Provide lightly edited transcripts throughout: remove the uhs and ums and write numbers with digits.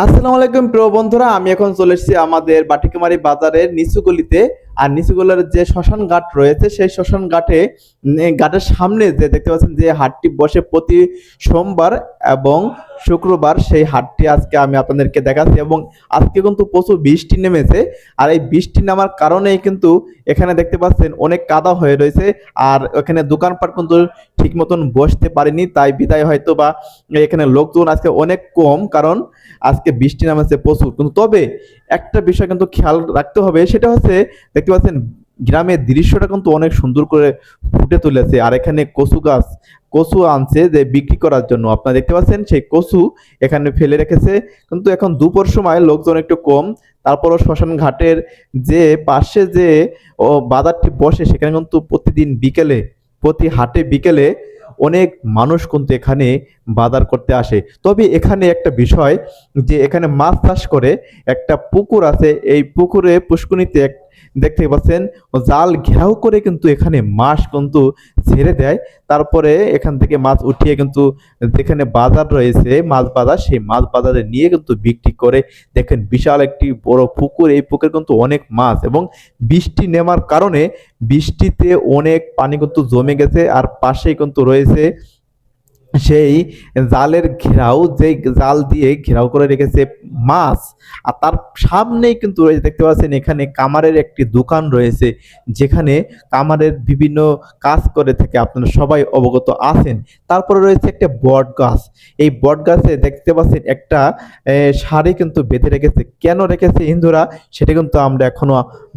আসসালামু আলাইকুম প্রিয় বন্ধুরা, আমি এখন চলে এসেছি আমাদের বাটিকুমারী বাজারের নিচু গলিতে। আর নিচু গলির যে শ্মশান ঘাট রয়েছে সেই শ্মশান ঘাটে ঘাটের সামনে যে দেখতে পাচ্ছেন যে হাটটি বসে প্রতি সোমবার এবং শুক্রবার। সেই হাটটি আজকে আমি আপনাদেরকে দেখাচ্ছি এবং আজকে কিন্তু প্রচুর বৃষ্টি নেমেছে। আর এই বৃষ্টি নামার কারণেই কিন্তু এখানে দেখতে পাচ্ছেন অনেক কাদা হয়ে রয়েছে। আর এখানে দোকানপাট কিন্তু ঠিক মতন বসতে পারেনি, তাই বিদায় হয়তো বা এখানে লোকজন আজকে অনেক কম, কারণ আজকে বৃষ্টি নামেছে প্রচুর। কিন্তু তবে একটা বিষয় কিন্তু খেয়াল রাখতে হবে, সেটা হচ্ছে দেখতে পাচ্ছেন গ্রামের দৃশ্যটা কিন্তু অনেক সুন্দর করে ফুটে তুলেছে। আর এখানে কচু গাছ, কচু আনছে যে বিক্রি করার জন্য, আপনারা দেখতে পাচ্ছেন সেই কচু এখানে ফেলে রেখেছে। কিন্তু এখন দুপুর সময় লোকজন একটু কম। তারপরও শ্মশান ঘাটের যে পাশে যে বাজারটি বসে সেখানে কিন্তু প্রতিদিন বিকেলে, প্রতি হাটে বিকেলে অনেক মানুষ কিন্তু এখানে বাজার করতে আসে। তবে এখানে একটা বিষয়, যে এখানে মাছ চাষ করে একটা পুকুর আছে, এই পুকুরে পুষ্কুনিতে দেখতে পাচ্ছেন জাল ঘেরাও করে কিন্তু এখানে মাছ কিন্তু ছেড়ে দেয়। তারপরে এখান থেকে মাছ উঠিয়ে কিন্তু যেখানে বাজার রয়েছে মাছ বাজার, সেই মাছ বাজারে নিয়ে কিন্তু বিক্রি করে। দেখেন বিশাল একটি বড় পুকুর, এই পুকুরে কিন্তু অনেক মাছ, এবং বৃষ্টি নেমার কারণে বৃষ্টিতে অনেক পানি কিন্তু জমে গেছে। আর পাশেই কিন্তু রয়েছে সেই জালের ঘেরাও, যে জাল দিয়ে ঘেরাও করে রেখেছে মাছ। আর তার সামনেই কিন্তু রয়েছে দেখতে পাচ্ছেন এখানে কামারের একটি দোকান রয়েছে, যেখানে কামারের বিভিন্ন কাজ করে থাকে, আপনারা সবাই অবগত আছেন। তারপরে রয়েছে একটা বট গাছ, এই বট গাছে দেখতে পাচ্ছেন একটা শাড়ি কিন্তু বেঁধে রেখেছে। কেন রেখেছে হিন্দুরা সেটা কিন্তু আমরা এখনো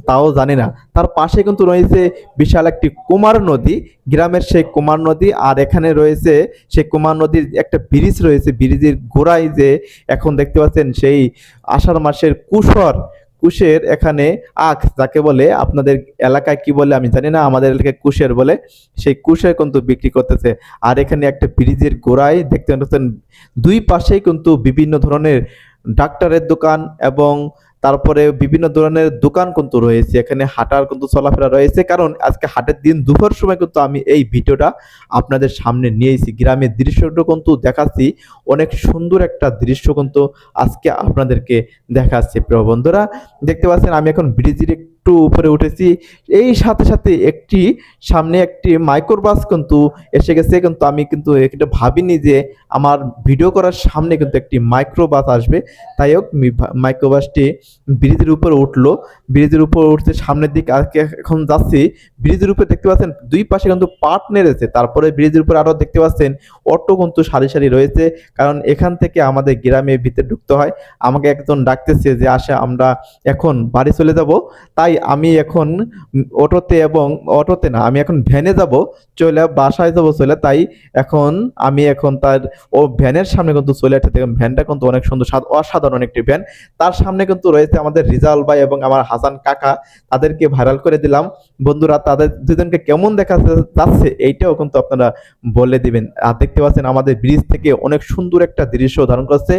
তাও জানি না। তার পাশে কিন্তু রয়েছে বিশাল একটি কুমার নদী, গ্রামের সেই কুমার নদী। আর এখানে রয়েছে সেই কুমার নদীর একটা ব্রিজ রয়েছে, ব্রিজের গোড়ায় যে এখন দেখতে পাচ্ছেন সেই আষাঢ় মাসের কুশের এখানে আখ যাকে বলে, আপনাদের এলাকায় কি বলে আমি জানি না, আমাদের এলাকায় কুশের বলে, সেই কুশের কিন্তু বিক্রি করতেছে। আর এখানে একটা ব্রিজের গোড়ায় দেখতে পাচ্ছেন দুই পাশেই কিন্তু বিভিন্ন ধরনের ডাক্তারের দোকান এবং তারপরে বিভিন্ন ধরনের দোকান কিন্তু রয়েছে। এখানে হাঁটার কিন্তু চলাফেরা রয়েছে, কারণ আজকে হাটের দিন দুপুর সময় কিন্তু আমি এই ভিডিওটা আপনাদের সামনে নিয়েছি, গ্রামের দৃশ্যটা কিন্তু দেখাচ্ছি। অনেক সুন্দর একটা দৃশ্য কিন্তু আজকে আপনাদেরকে দেখাচ্ছি। প্রিয় বন্ধুরা, দেখতে পাচ্ছেন আমি এখন ব্রিজের একটু উপরে উঠেছি। এই সাথে সাথে একটি সামনে একটি মাইক্রোবাস কিন্তু এসে গেছে। কিন্তু আমি কিন্তু এটা ভাবিনি যে আমার ভিডিও করার সামনে কিন্তু একটি মাইক্রোবাস আসবে। তাই হোক মাইক্রোবাসটি ব্রিজের উপরে উঠলো, ব্রিজের উপর উঠতে সামনের দিকে আজকে এখন যাচ্ছি। ব্রিজের উপরে দেখতে পাচ্ছেন দুই পাশে কিন্তু পাট নেড়েছে। তারপরে ব্রিজের উপরে আরো দেখতে পাচ্ছেন অটো কিন্তু সারি সারি রয়েছে, কারণ এখান থেকে আমাদের গ্রামে ভিতরে ঢুকতে হয়। আমাকে একজন ডাকতেছে যে আসে আমরা এখন বাড়ি চলে যাব, তাই আমি এখন অটোতে, এবং অটোতে না, আমি এখন ভ্যানে যাব, চলে বাসায় যাব চলে। তাই এখন আমি এখন তার ভ্যানের সামনে কিন্তু চলে আসছে। দেখুন ভ্যানটা কিন্তু অনেক সুন্দর, অসাধারণ একটি ভ্যান। তার সামনে কিন্তু রয়েছে আমাদের রিজাল ভাই এবং আমার হাসান কাকা, তাদেরকে ভাইরাল করে দিলাম। বন্ধুরা, তাদের দুজনকে কেমন দেখা যাচ্ছে এইটাও কিন্তু আপনারা বলে দিবেন। আর দেখতে পাচ্ছেন আমাদের ব্রিজ থেকে অনেক সুন্দর একটা দৃশ্য ধারণ করছে।